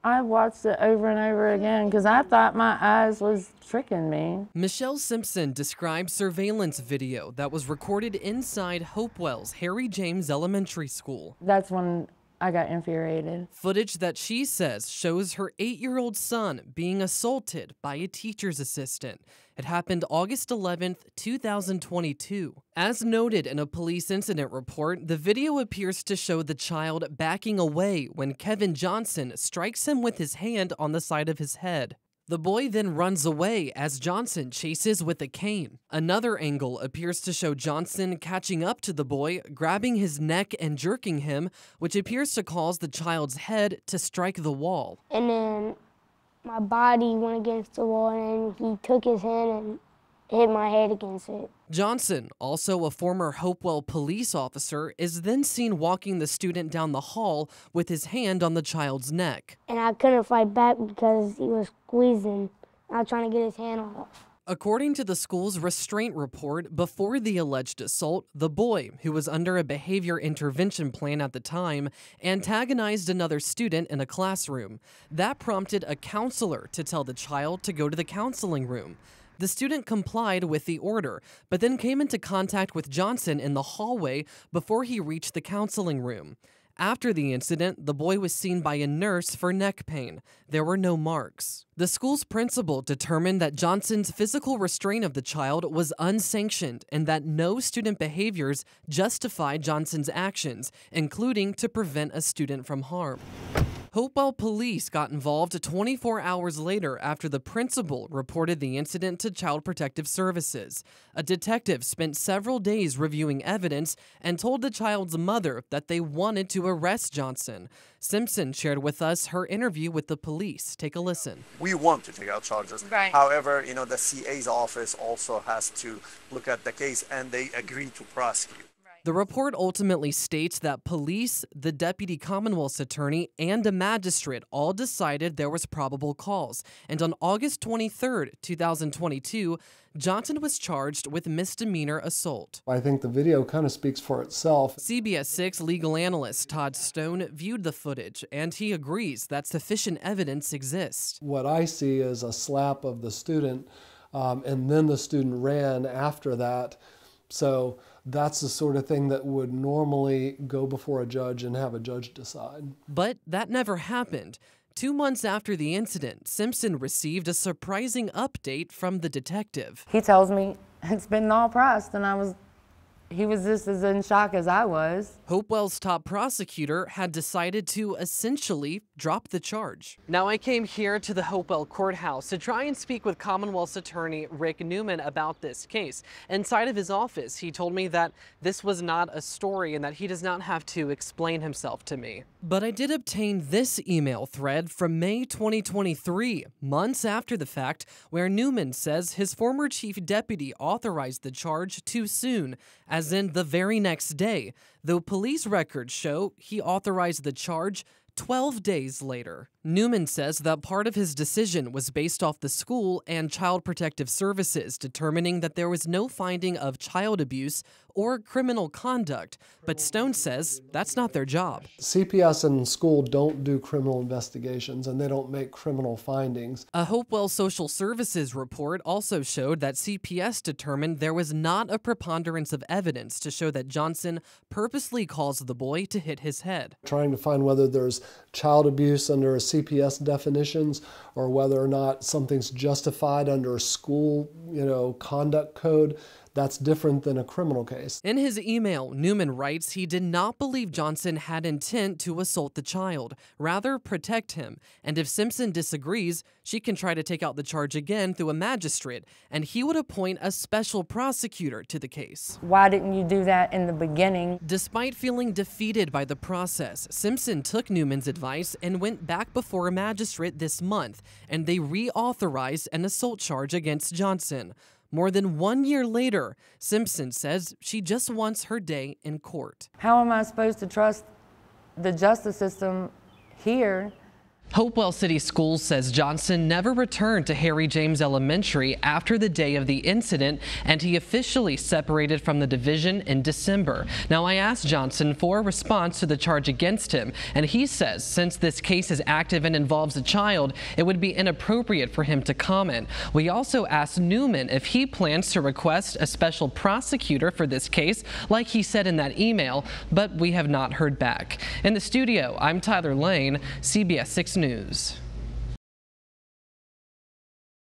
I watched it over and over again because I thought my eyes was tricking me. Michelle Simpson describes surveillance video that was recorded inside Hopewell's Harry James Elementary School. That's when I got infuriated. Footage that she says shows her 8-year-old son being assaulted by a teacher's assistant. It happened August 11th, 2022. As noted in a police incident report, the video appears to show the child backing away when Kevin Johnson strikes him with his hand on the side of his head. The boy then runs away as Johnson chases with a cane. Another angle appears to show Johnson catching up to the boy, grabbing his neck and jerking him, which appears to cause the child's head to strike the wall. And then my body went against the wall, and then he took his hand and hit my head against it. Johnson, also a former Hopewell police officer, is then seen walking the student down the hall with his hand on the child's neck. And I couldn't fight back because he was squeezing. I was trying to get his hand off. According to the school's restraint report, before the alleged assault, the boy, who was under a behavior intervention plan at the time, antagonized another student in a classroom. That prompted a counselor to tell the child to go to the counseling room. The student complied with the order, but then came into contact with Johnson in the hallway before he reached the counseling room. After the incident, the boy was seen by a nurse for neck pain. There were no marks. The school's principal determined that Johnson's physical restraint of the child was unsanctioned and that no student behaviors justified Johnson's actions, including to prevent a student from harm. Hopewell police got involved 24 hours later after the principal reported the incident to Child Protective Services. A detective spent several days reviewing evidence and told the child's mother that they wanted to arrest Johnson. Simpson shared with us her interview with the police. Take a listen. We want to take out charges. Right. However, the CA's office also has to look at the case, and they agree to prosecute. The report ultimately states that police, the deputy Commonwealth's attorney, and a magistrate all decided there was probable cause. And on August 23rd, 2022, Johnson was charged with misdemeanor assault. I think the video kind of speaks for itself. CBS 6 legal analyst Todd Stone viewed the footage, and he agrees that sufficient evidence exists. What I see is a slap of the student, and then the student ran after that. So that's the sort of thing that would normally go before a judge and have a judge decide. But that never happened. 2 months after the incident, Simpson received a surprising update from the detective. He tells me it's been all pressed, and he was just as in shock as I was. Hopewell's top prosecutor had decided to essentially drop the charge. Now I came here to the Hopewell courthouse to try and speak with Commonwealth's attorney Rick Newman about this case. Inside of his office, he told me that this was not a story and that he does not have to explain himself to me. But I did obtain this email thread from May 2023, months after the fact, where Newman says his former chief deputy authorized the charge too soon, as in the very next day, though police records show he authorized the charge 12 days later. Newman says that part of his decision was based off the school and Child Protective Services determining that there was no finding of child abuse or criminal conduct, but Stone says that's not their job. CPS and school don't do criminal investigations, and they don't make criminal findings. A Hopewell Social Services report also showed that CPS determined there was not a preponderance of evidence to show that Johnson purposely caused the boy to hit his head. Trying to find whether there's child abuse under a CPS definitions or whether or not something's justified under a school, conduct code. That's different than a criminal case. In his email, Newman writes he did not believe Johnson had intent to assault the child, rather protect him, and if Simpson disagrees, she can try to take out the charge again through a magistrate, and he would appoint a special prosecutor to the case. Why didn't you do that in the beginning? Despite feeling defeated by the process, Simpson took Newman's advice and went back before a magistrate this month, and they reauthorized an assault charge against Johnson. More than 1 year later, Simpson says she just wants her day in court. How am I supposed to trust the justice system here? Hopewell City Schools says Johnson never returned to Harry James Elementary after the day of the incident, and he officially separated from the division in December. Now, I asked Johnson for a response to the charge against him, and he says since this case is active and involves a child, it would be inappropriate for him to comment. We also asked Newman if he plans to request a special prosecutor for this case, like he said in that email, but we have not heard back. In the studio, I'm Tyler Lane, CBS 6 News.